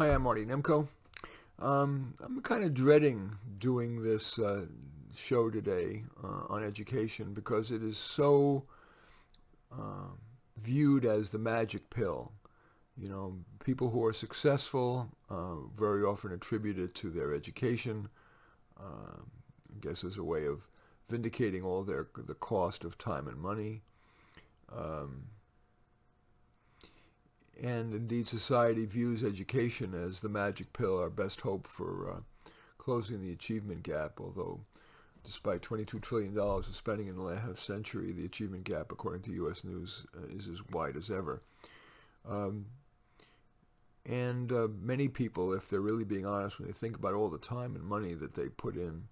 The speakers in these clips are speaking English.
Hi, I'm Marty Nemko. I'm kind of dreading doing this show today on education because it is so viewed as the magic pill. You know, people who are successful very often attribute it to their education, I guess as a way of vindicating all the cost of time and money. And indeed, society views education as the magic pill, our best hope for closing the achievement gap, although despite $22 trillion of spending in the last half century, the achievement gap, according to U.S. News, is as wide as ever. And many people, if they're really being honest, when they think about all the time and money that they put in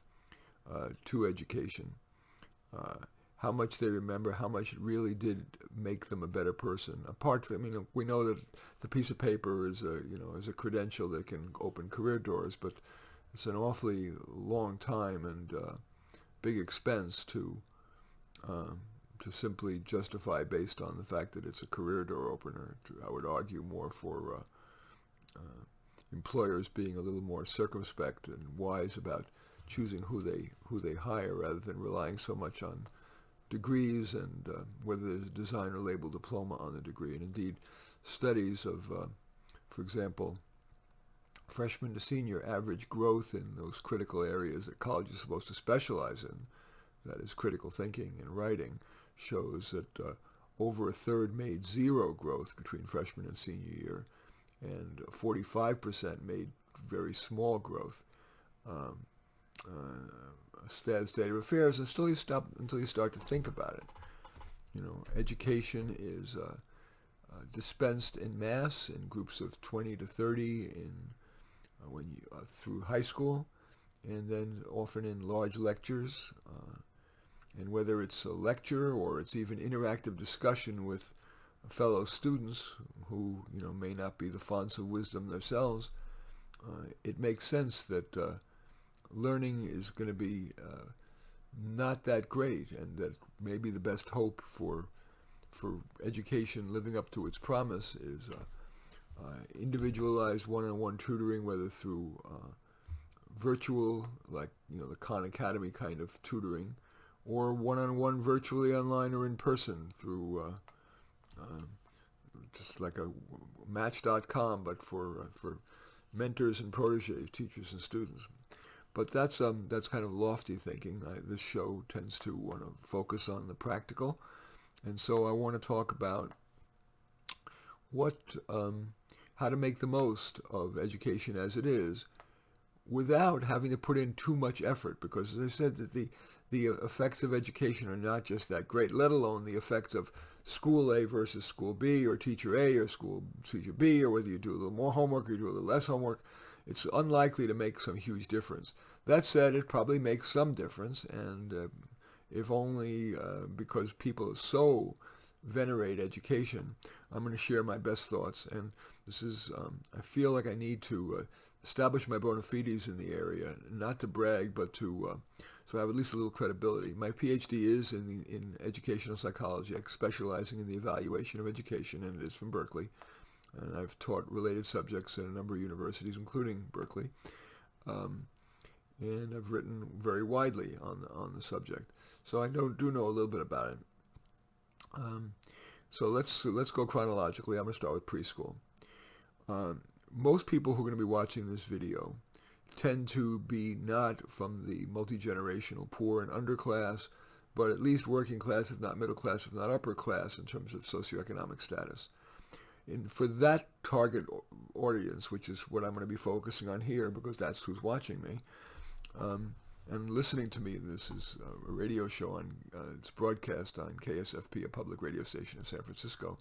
to education, how much they remember, how much it really did make them a better person. Apart from, we know that the piece of paper is a credential that can open career doors, but it's an awfully long time and big expense to simply justify based on the fact that it's a career door opener. I would argue more for employers being a little more circumspect and wise about choosing who they hire rather than relying so much on degrees and whether there's a designer label diploma on the degree. And indeed, studies of, for example, freshman to senior average growth in those critical areas that college is supposed to specialize in, that is critical thinking and writing, shows that over a third made zero growth between freshman and senior year, and 45% made very small growth. Sad state of affairs until you start to think about it. You know, education is dispensed in mass in groups of 20 to 30 through high school, and then often in large lectures. And whether it's a lecture or it's even interactive discussion with fellow students who may not be the fonts of wisdom themselves, it makes sense that learning is going to be not that great, and that maybe the best hope for education living up to its promise is individualized one-on-one tutoring, whether through virtual, like the Khan Academy kind of tutoring, or one-on-one virtually online or in person through just like a Match.com, but for mentors and proteges, teachers and students. But that's kind of lofty thinking. This show tends to want to focus on the practical, and so I want to talk about how to make the most of education as it is, without having to put in too much effort. Because as I said, that the effects of education are not just that great, let alone the effects of school A versus school B, or teacher A or school teacher B, or whether you do a little more homework or you do a little less homework. It's unlikely to make some huge difference. That said, it probably makes some difference, and if only because people so venerate education, I'm going to share my best thoughts. And this is, I feel like I need to establish my bona fides in the area, not to brag, but to so I have at least a little credibility. My PhD is in educational psychology, specializing in the evaluation of education, and it is from Berkeley. And I've taught related subjects at a number of universities, including Berkeley. And I've written very widely on the subject. So I do know a little bit about it. So let's go chronologically. I'm going to start with preschool. Most people who are going to be watching this video tend to be not from the multi-generational poor and underclass, but at least working class, if not middle class, if not upper class, in terms of socioeconomic status. And for that target audience, which is what I'm going to be focusing on here, because that's who's watching me and listening to me. This is a radio show it's broadcast on KSFP, a public radio station in San Francisco.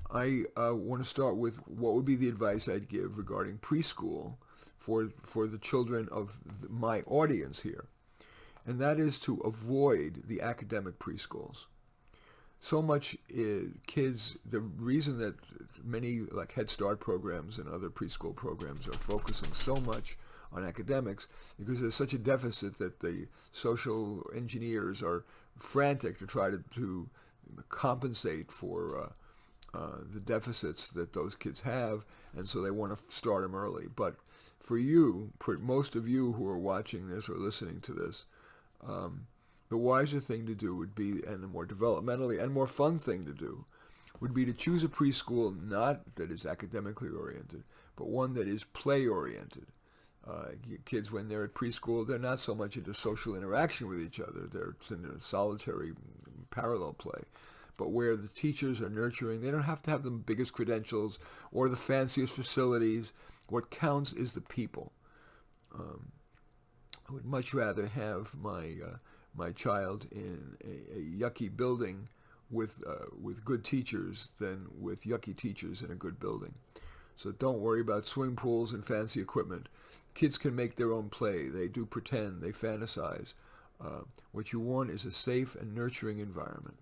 I want to start with what would be the advice I'd give regarding preschool for the children of my audience here, and that is to avoid the academic preschools. So much kids, the reason that many like Head Start programs and other preschool programs are focusing so much on academics, because there's such a deficit that the social engineers are frantic to try to compensate for the deficits that those kids have, and so they want to start them early. But for you, for most of you who are watching this or listening to this, the wiser thing to do would be, and the more developmentally and more fun thing to do, would be to choose a preschool not that is academically oriented, but one that is play oriented. Kids, when they're at preschool, they're not so much into social interaction with each other. They're in a solitary parallel play. But where the teachers are nurturing, they don't have to have the biggest credentials or the fanciest facilities. What counts is the people. I would much rather have my child in a yucky building with good teachers than with yucky teachers in a good building. So don't worry about swimming pools and fancy equipment. Kids can make their own play. They do pretend. They fantasize. What you want is a safe and nurturing environment.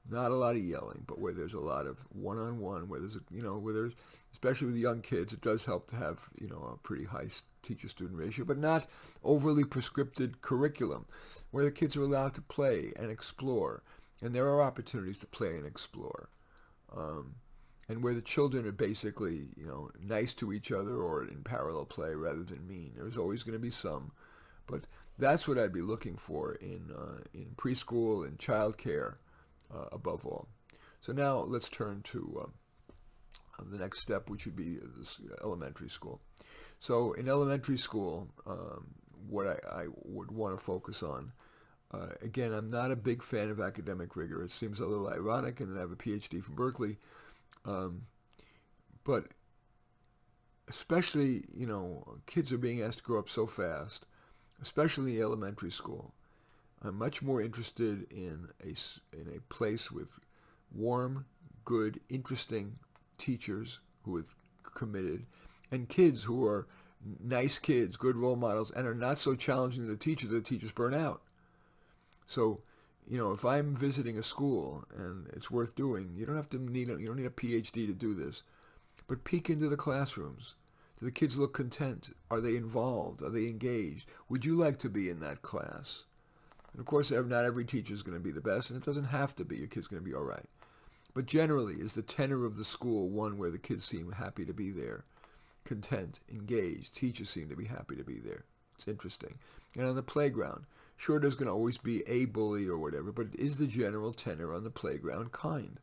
Not a lot of yelling, but where there's a lot of one-on-one, where there's, especially with young kids, it does help to have, a pretty high teacher-student ratio, but not overly prescripted curriculum, where the kids are allowed to play and explore, and there are opportunities to play and explore, and where the children are basically, nice to each other or in parallel play rather than mean. There's always going to be some, but that's what I'd be looking for in preschool and childcare. Above all. So now let's turn to the next step, which would be this elementary school. So in elementary school, what I would want to focus on, again, I'm not a big fan of academic rigor. It seems a little ironic, and I have a PhD from Berkeley. But especially, kids are being asked to grow up so fast, especially in elementary school. I'm much more interested in a place with warm, good, interesting teachers who are committed, and kids who are nice kids, good role models, and are not so challenging to the teacher that the teachers burn out. So, if I'm visiting a school, and it's worth doing, you don't need a PhD to do this, but peek into the classrooms. Do the kids look content? Are they involved? Are they engaged? Would you like to be in that class? And of course, not every teacher is going to be the best, and it doesn't have to be. Your kid's going to be all right. But generally, is the tenor of the school one where the kids seem happy to be there, content, engaged? Teachers seem to be happy to be there. It's interesting. And on the playground, sure, there's going to always be a bully or whatever, but is the general tenor on the playground kind?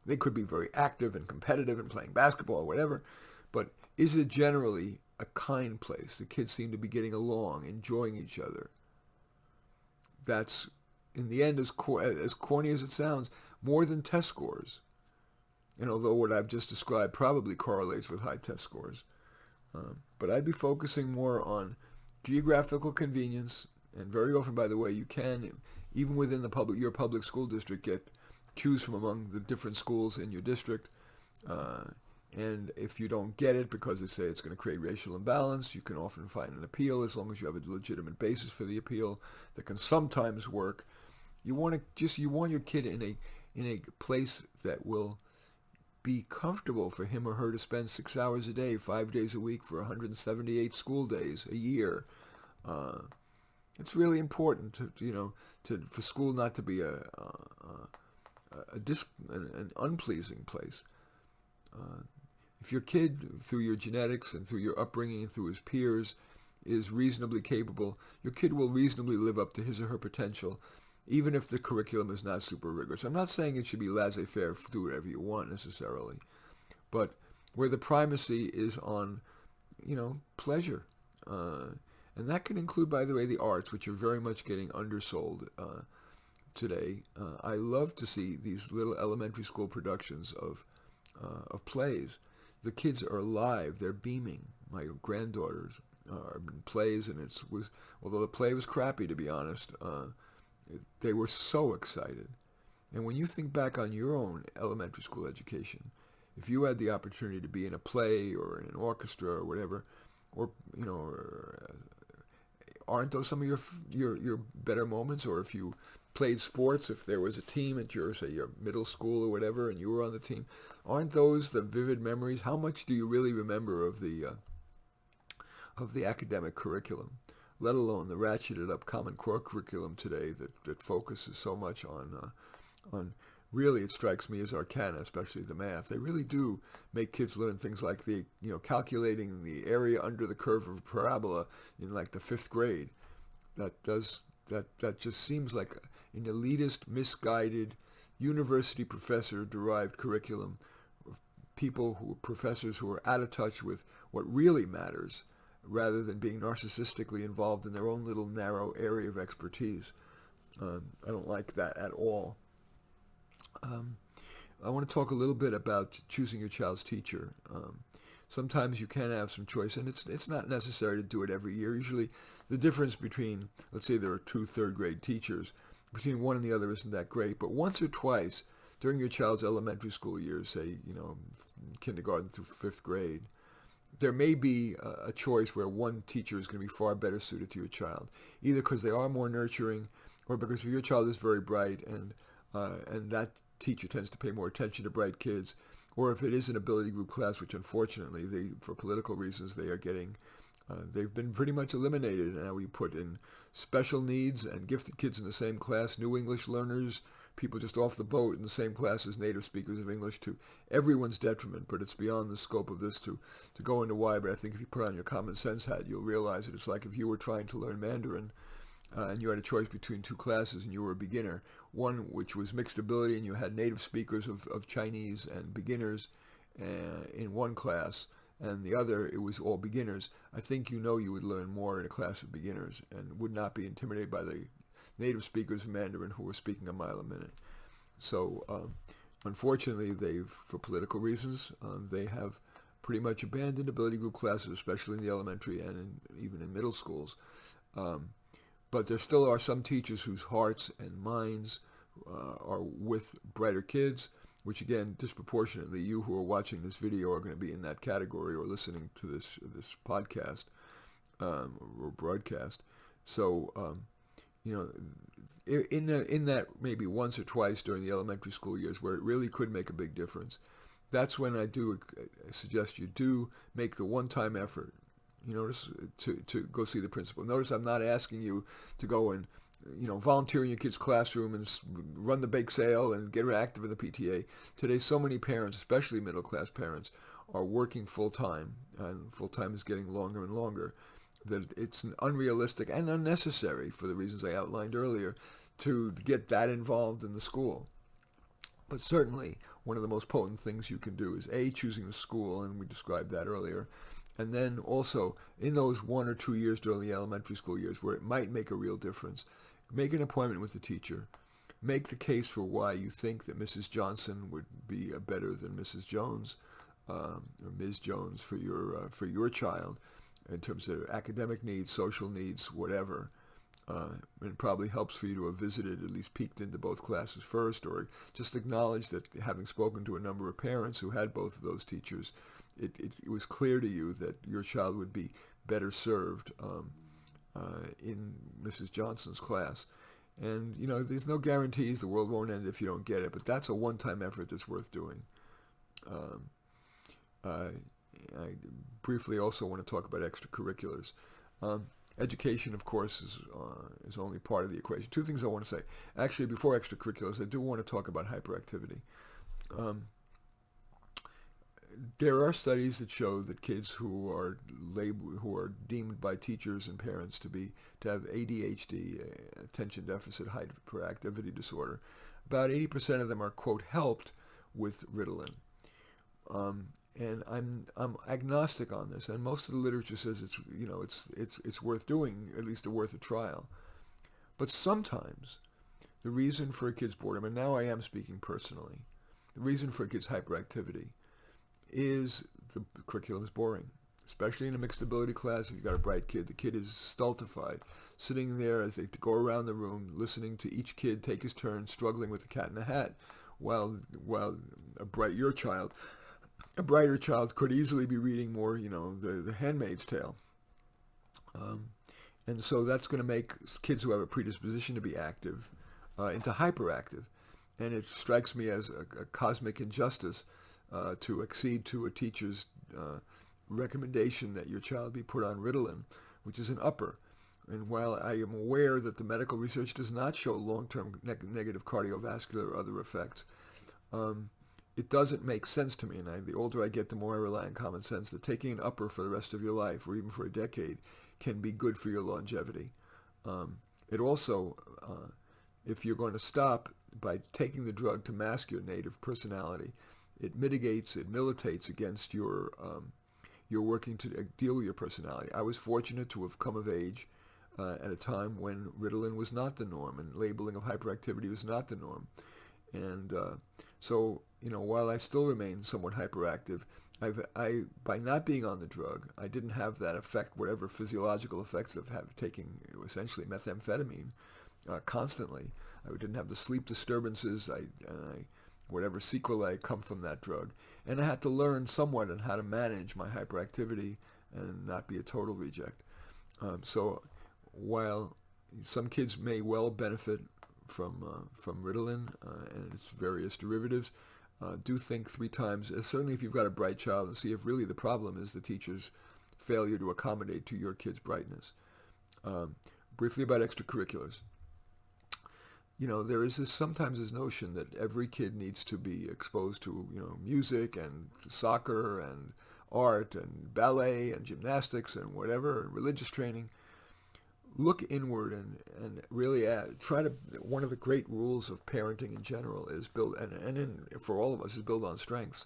They could be very active and competitive and playing basketball or whatever, but is it generally a kind place? The kids seem to be getting along, enjoying each other. That's, in the end, as corny as it sounds, more than test scores. And although what I've just described probably correlates with high test scores. But I'd be focusing more on geographical convenience. And very often, by the way, you can, even within your public school district, choose from among the different schools in your district. And if you don't get it because they say it's going to create racial imbalance, you can often find an appeal as long as you have a legitimate basis for the appeal that can sometimes work. You want your kid in a place that will be comfortable for him or her to spend 6 hours a day, 5 days a week for 178 school days a year. It's really important for school not to be an unpleasing place. If your kid, through your genetics and through your upbringing and through his peers, is reasonably capable, your kid will reasonably live up to his or her potential, even if the curriculum is not super rigorous. I'm not saying it should be laissez-faire, do whatever you want necessarily, but where the primacy is on, pleasure. And that can include, by the way, the arts, which are very much getting undersold today. I love to see these little elementary school productions of plays. The kids are alive. They're beaming. My granddaughters are in plays, and although the play was crappy, to be honest, they were so excited. And when you think back on your own elementary school education, if you had the opportunity to be in a play or in an orchestra or whatever, aren't those some of your better moments? Or if you played sports, if there was a team at your middle school or whatever, and you were on the team, aren't those the vivid memories? How much do you really remember of the academic curriculum, let alone the ratcheted up Common Core curriculum today that focuses so much on really, it strikes me as arcana, especially the math. They really do make kids learn things like calculating the area under the curve of a parabola in like the fifth grade. That just seems like an elitist, misguided, university professor-derived curriculum of professors who are out of touch with what really matters, rather than being narcissistically involved in their own little narrow area of expertise. I don't like that at all. I want to talk a little bit about choosing your child's teacher. Sometimes you can have some choice, and it's not necessary to do it every year. Usually the difference between, let's say there are two third-grade teachers, between one and the other isn't that great. But once or twice during your child's elementary school years, say, kindergarten through fifth grade, there may be a choice where one teacher is going to be far better suited to your child, either because they are more nurturing or because your child is very bright and that teacher tends to pay more attention to bright kids, or if it is an ability group class, which unfortunately, for political reasons, they are getting, they've been pretty much eliminated. Now we put in special needs and gifted kids in the same class, new English learners, people just off the boat in the same class as native speakers of English, to everyone's detriment. But it's beyond the scope of this to go into why. But I think if you put on your common sense hat, you'll realize that it's like if you were trying to learn Mandarin and you had a choice between two classes and you were a beginner, one which was mixed ability and you had native speakers of Chinese and beginners in one class, and the other it was all beginners. I think you would learn more in a class of beginners and would not be intimidated by the native speakers of Mandarin who were speaking a mile a minute. So unfortunately, for political reasons, they have pretty much abandoned ability group classes, especially in the elementary and even in middle schools. But there still are some teachers whose hearts and minds are with brighter kids, which again, disproportionately, you who are watching this video are going to be in that category or listening to this podcast or broadcast. So, in that maybe once or twice during the elementary school years where it really could make a big difference, that's when I do suggest you do make the one-time effort. Notice to go see the principal. Notice I'm not asking you to go and volunteer in your kid's classroom and run the bake sale and get active in the PTA. Today, so many parents, especially middle-class parents, are working full-time, and full-time is getting longer and longer, that it's unrealistic and unnecessary, for the reasons I outlined earlier, to get that involved in the school. But certainly, one of the most potent things you can do is, A, choosing the school, and we described that earlier, and then also, in those 1 or 2 years during the elementary school years where it might make a real difference, make an appointment with the teacher. Make the case for why you think that Mrs. Johnson would be better than Mrs. Jones, or Ms. Jones for your child, in terms of academic needs, social needs, whatever. It probably helps for you to have visited, at least peeked into both classes first, or just acknowledge that having spoken to a number of parents who had both of those teachers, it was clear to you that your child would be better served in Mrs. Johnson's class. And, there's no guarantees the world won't end if you don't get it, but that's a one-time effort that's worth doing. I briefly also want to talk about extracurriculars. Education, of course, is only part of the equation. Two things I want to say. Actually, before extracurriculars, I do want to talk about hyperactivity. There are studies that show that kids who are deemed by teachers and parents to have ADHD, attention deficit hyperactivity disorder, about 80% of them are, quote, helped with Ritalin. And I'm agnostic on this, and most of the literature says it's worth doing, at least worth a trial. But sometimes the reason for a kid's boredom, and now I am speaking personally, the reason for a kid's hyperactivity is the curriculum is boring, especially in a mixed ability class. If you've got a bright kid, the kid is stultified, sitting there as they go around the room, listening to each kid take his turn, struggling with the cat in the hat, while a brighter child could easily be reading more, the Handmaid's Tale. And so that's going to make kids who have a predisposition to be active into hyperactive. And it strikes me as a cosmic injustice to accede to a teacher's recommendation that your child be put on Ritalin, which is an upper. And while I am aware that the medical research does not show long-term negative cardiovascular or other effects, it doesn't make sense to me, and the older I get, the more I rely on common sense, that taking an upper for the rest of your life, or even for a decade, can be good for your longevity. It also, if you're going to stop by taking the drug to mask your native personality, it militates against your working to deal with your personality. I was fortunate to have come of age at a time when Ritalin was not the norm, and labeling of hyperactivity was not the norm. And so, while I still remain somewhat hyperactive, by not being on the drug, I didn't have that effect, whatever physiological effects of taking essentially methamphetamine constantly. I didn't have the sleep disturbances, whatever sequelae come from that drug. And I had to learn somewhat on how to manage my hyperactivity and not be a total reject. So while some kids may well benefit from Ritalin and its various derivatives, do think 3 times, certainly if you've got a bright child, and see if really the problem is the teacher's failure to accommodate to your kid's brightness. Briefly about extracurriculars. There is sometimes this notion that every kid needs to be exposed to, music and soccer and art and ballet and gymnastics and whatever, and religious training. Look inward and really try to. One of the great rules of parenting in general is for all of us, is build on strengths.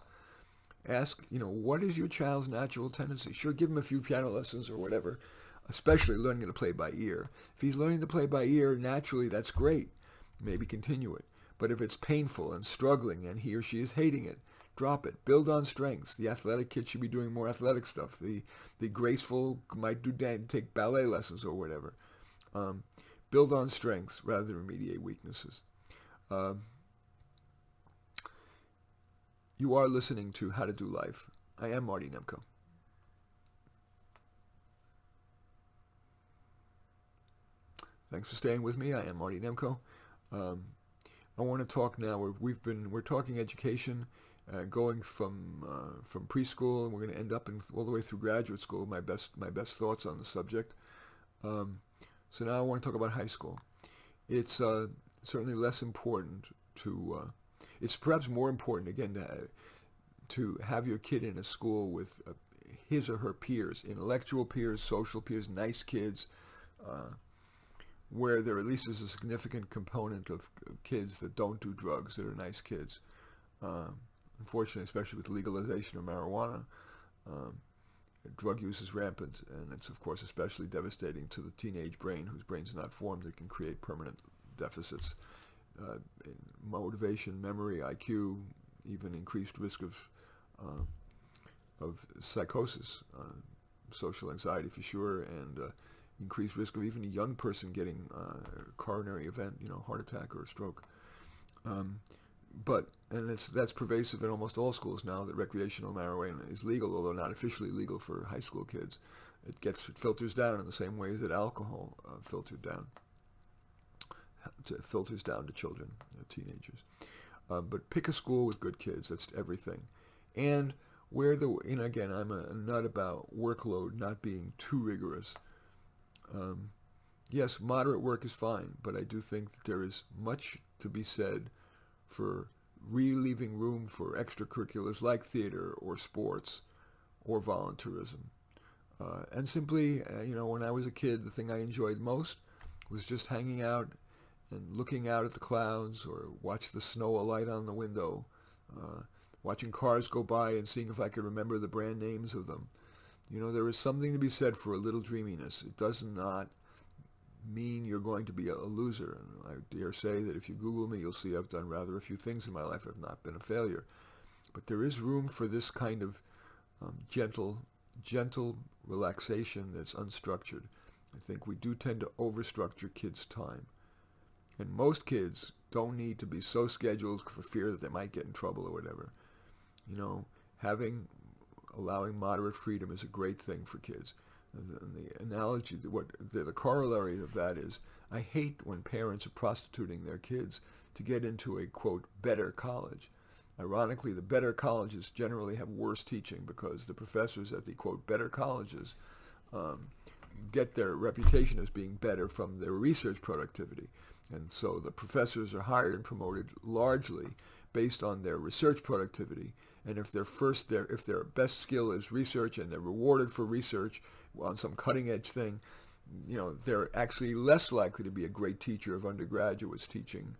Ask, what is your child's natural tendency? Sure, give him a few piano lessons or whatever, especially learning to play by ear. If he's learning to play by ear naturally, that's great. Maybe continue it. But if it's painful and struggling and he or she is hating it, drop it. Build on strengths. The athletic kid should be doing more athletic stuff. The graceful might take ballet lessons or whatever. Build on strengths rather than remediate weaknesses. You are listening to How to Do Life. I am Marty Nemko. Thanks for staying with me. I am Marty Nemko. I want to talk now. We're talking education, going from preschool, and we're going to end up all the way through graduate school. My best thoughts on the subject. So now I want to talk about high school. It's certainly less important to. It's perhaps more important again to have your kid in a school with his or her peers, intellectual peers, social peers, nice kids. Where there at least is a significant component of kids that don't do drugs, that are nice kids. Unfortunately, especially with legalization of marijuana, drug use is rampant, and it's, of course, especially devastating to the teenage brain, whose brain's not formed. It can create permanent deficits in motivation, memory, IQ, even increased risk of psychosis, social anxiety for sure, and increased risk of even a young person getting a coronary event, heart attack or a stroke. That's pervasive in almost all schools now, that recreational marijuana is legal, although not officially legal for high school kids. It filters down in the same way that alcohol filters down to children, teenagers. But pick a school with good kids. That's everything. And again, I'm a nut about workload not being too rigorous. Yes, moderate work is fine, but I do think that there is much to be said for leaving room for extracurriculars like theater or sports or volunteerism. And simply, when I was a kid, the thing I enjoyed most was just hanging out and looking out at the clouds, or watch the snow alight on the window, watching cars go by and seeing if I could remember the brand names of them. There is something to be said for a little dreaminess. It does not mean you're going to be a loser. And I dare say that if you Google me, you'll see I've done rather a few things in my life. I've not been a failure. But there is room for this kind of gentle relaxation that's unstructured. I think we do tend to overstructure kids' time. And most kids don't need to be so scheduled for fear that they might get in trouble or whatever. Allowing moderate freedom is a great thing for kids. And the analogy, the corollary of that is, I hate when parents are prostituting their kids to get into a, quote, better college. Ironically, the better colleges generally have worse teaching, because the professors at the, quote, better colleges get their reputation as being better from their research productivity. And so the professors are hired and promoted largely based on their research productivity. And if their best skill is research and they're rewarded for research on some cutting edge thing, they're actually less likely to be a great teacher of undergraduates teaching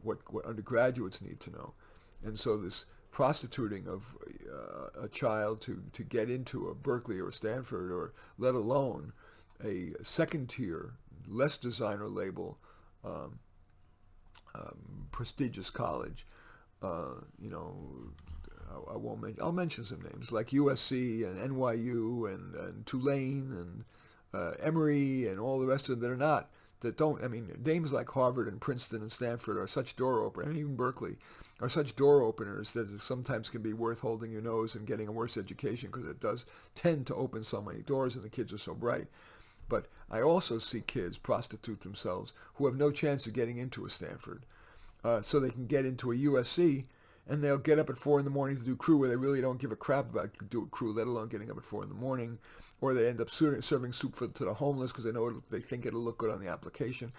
what undergraduates need to know. And so this prostituting of a child to get into a Berkeley or a Stanford, or let alone a second tier, less designer label, prestigious college, I won't mention. I'll mention some names like USC and NYU and Tulane and Emory and all the rest of them that don't. I mean, names like Harvard and Princeton and Stanford are such door openers, and even Berkeley are such door openers that it sometimes can be worth holding your nose and getting a worse education, because it does tend to open so many doors and the kids are so bright. But I also see kids prostitute themselves who have no chance of getting into a Stanford, so they can get into a USC, and they'll get up at 4 in the morning to do crew where they really don't give a crap about crew, let alone getting up at 4 in the morning. Or they end up serving soup to the homeless because they think it'll look good on the application,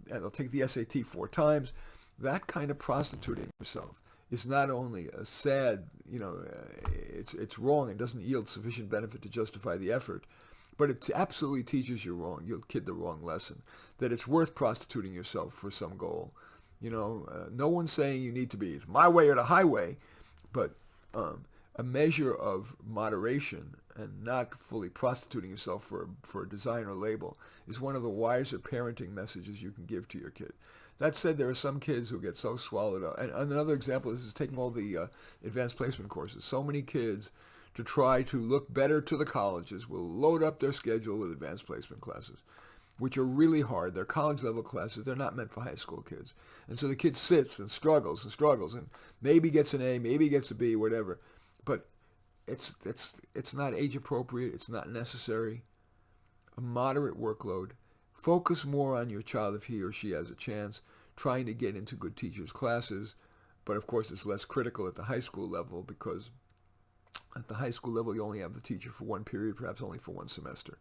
and they'll take the SAT 4 times. That kind of prostituting yourself is not only a sad, it's wrong and doesn't yield sufficient benefit to justify the effort, but it absolutely teaches you your kid the wrong lesson, that it's worth prostituting yourself for some goal. No one's saying you need to be, it's my way or the highway, but a measure of moderation and not fully prostituting yourself for a designer label is one of the wiser parenting messages you can give to your kid. That said, there are some kids who get so swallowed up. And another example is taking all the advanced placement courses. So many kids, to try to look better to the colleges, will load up their schedule with advanced placement classes, which are really hard. They're college-level classes. They're not meant for high school kids. And so the kid sits and struggles and maybe gets an A, maybe gets a B, whatever. But it's not age appropriate. It's not necessary. A moderate workload. Focus more on your child if he or she has a chance, trying to get into good teachers' classes. But of course, it's less critical at the high school level, because at the high school level you only have the teacher for one period, perhaps only for one semester.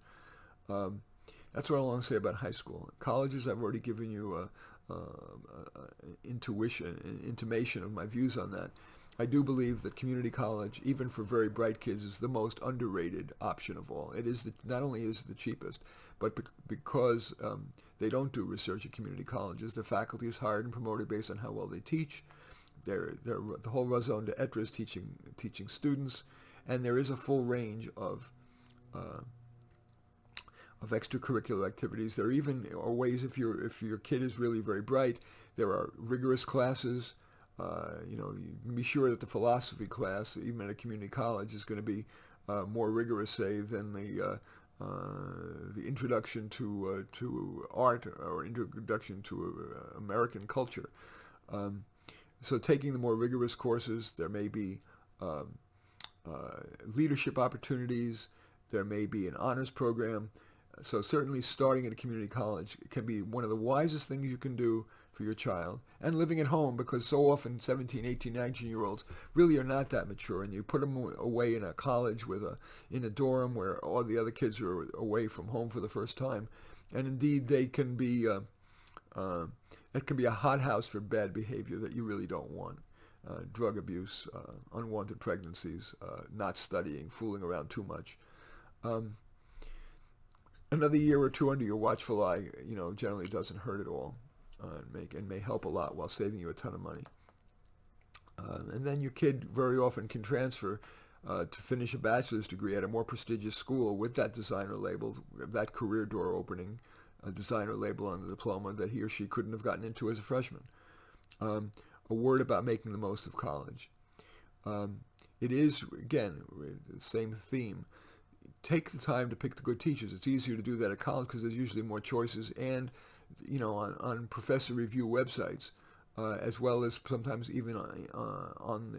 That's what I want to say about high school. Colleges, I've already given you an intimation of my views on that. I do believe that community college, even for very bright kids, is the most underrated option of all. It is not only is it the cheapest, but because they don't do research at community colleges, the faculty is hired and promoted based on how well they teach. The whole raison d'etre is teaching students, and there is a full range of extracurricular activities. There even are ways, if your kid is really very bright, there are rigorous classes. You can be sure that the philosophy class, even at a community college, is going to be more rigorous, say, than the introduction to art or introduction to American culture. So taking the more rigorous courses, there may be leadership opportunities. There may be an honors program. So certainly starting at a community college can be one of the wisest things you can do for your child. And living at home, because so often 17, 18, 19-year-olds really are not that mature, and you put them away in a college in a dorm where all the other kids are away from home for the first time. And indeed, they can be it can be a hothouse for bad behavior that you really don't want. Drug abuse, unwanted pregnancies, not studying, fooling around too much. Another year or two under your watchful eye, generally doesn't hurt at all, and may help a lot while saving you a ton of money. And then your kid very often can transfer to finish a bachelor's degree at a more prestigious school with that designer label, that career door opening, a designer label on the diploma that he or she couldn't have gotten into as a freshman. A word about making the most of college. It is, again, the same theme. Take the time to pick the good teachers. It's easier to do that at college because there's usually more choices, and on professor review websites, as well as sometimes even on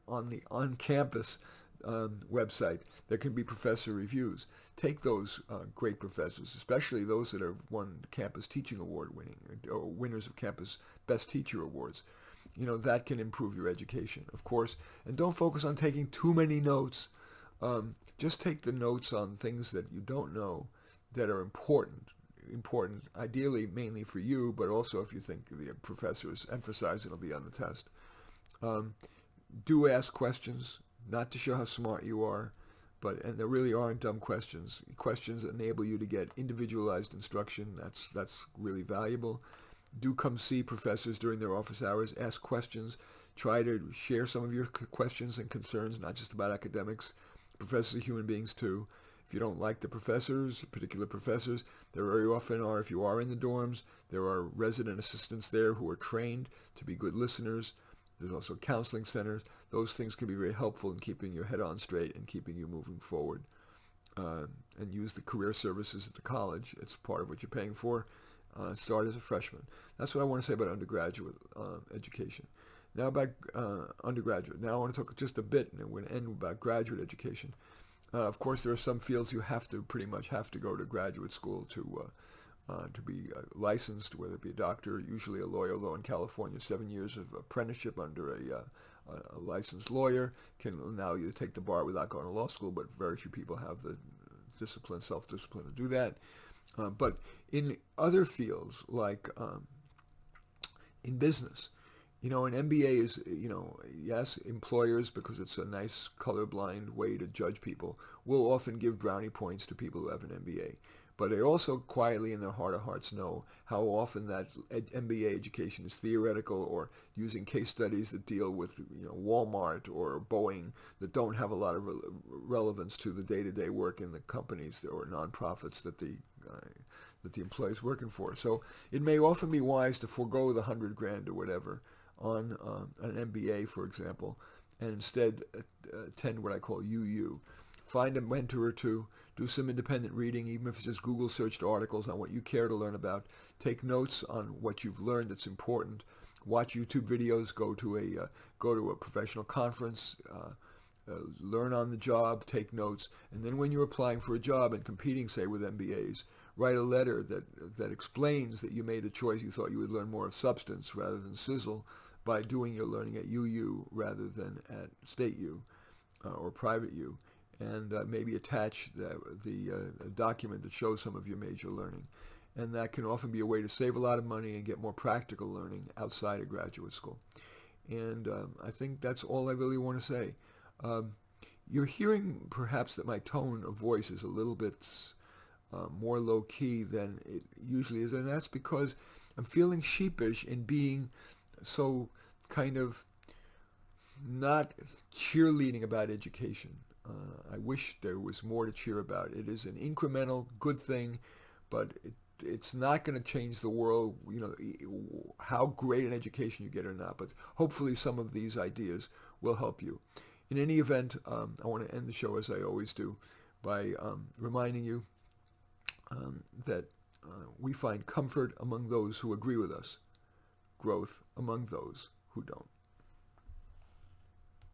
the on-campus website, there can be professor reviews. Take those great professors, especially those that have won campus teaching award or winners of campus best teacher awards. That can improve your education, of course. And don't focus on taking too many notes. just take the notes on things that you don't know that are important, ideally mainly for you, but also if you think the professors emphasize it'll be on the test. Do ask questions, not to show how smart you are, and there really aren't dumb questions. Questions enable you to get individualized instruction. That's really valuable. Do come see professors during their office hours. Ask questions. Try to share some of your questions and concerns, not just about academics. Professors are human beings too. If you don't like the professors, particular professors, there very often are, if you are in the dorms, there are resident assistants there who are trained to be good listeners. There's also counseling centers. Those things can be very helpful in keeping your head on straight and keeping you moving forward. And use the career services at the college. It's part of what you're paying for. Start as a freshman. That's what I want to say about undergraduate education. Now about undergraduate. Now I want to talk just a bit, and we're going to end about graduate education. Of course, there are some fields you pretty much have to go to graduate school to be licensed, whether it be a doctor, usually a lawyer, although in California 7 years of apprenticeship under a licensed lawyer can allow you to take the bar without going to law school, but very few people have the self-discipline to do that. But in other fields, like in business, an MBA is, yes, employers, because it's a nice colorblind way to judge people, will often give brownie points to people who have an MBA. But they also quietly in their heart of hearts know how often that MBA education is theoretical or using case studies that deal with Walmart or Boeing that don't have a lot of relevance to the day-to-day work in the companies or nonprofits that the employee is working for. So it may often be wise to forego the $100,000 or whatever on an MBA, for example, and instead attend what I call UU. Find a mentor or two, do some independent reading, even if it's just Google searched articles on what you care to learn about. Take notes on what you've learned that's important. Watch YouTube videos, go to a professional conference, learn on the job, take notes, and then when you're applying for a job and competing, say, with MBAs, write a letter that explains that you made a choice. You thought you would learn more of substance rather than sizzle by doing your learning at UU rather than at State U or Private U. And maybe attach the document that shows some of your major learning. And that can often be a way to save a lot of money and get more practical learning outside of graduate school. And I think that's all I really want to say. You're hearing perhaps that my tone of voice is a little bit more low-key than it usually is, and that's because I'm feeling sheepish in being so kind of not cheerleading about education. I wish there was more to cheer about. It is an incremental good thing, but it's not going to change the world, how great an education you get or not. But hopefully some of these ideas will help you. In any event, I want to end the show as I always do by reminding you that we find comfort among those who agree with us, growth among those who don't.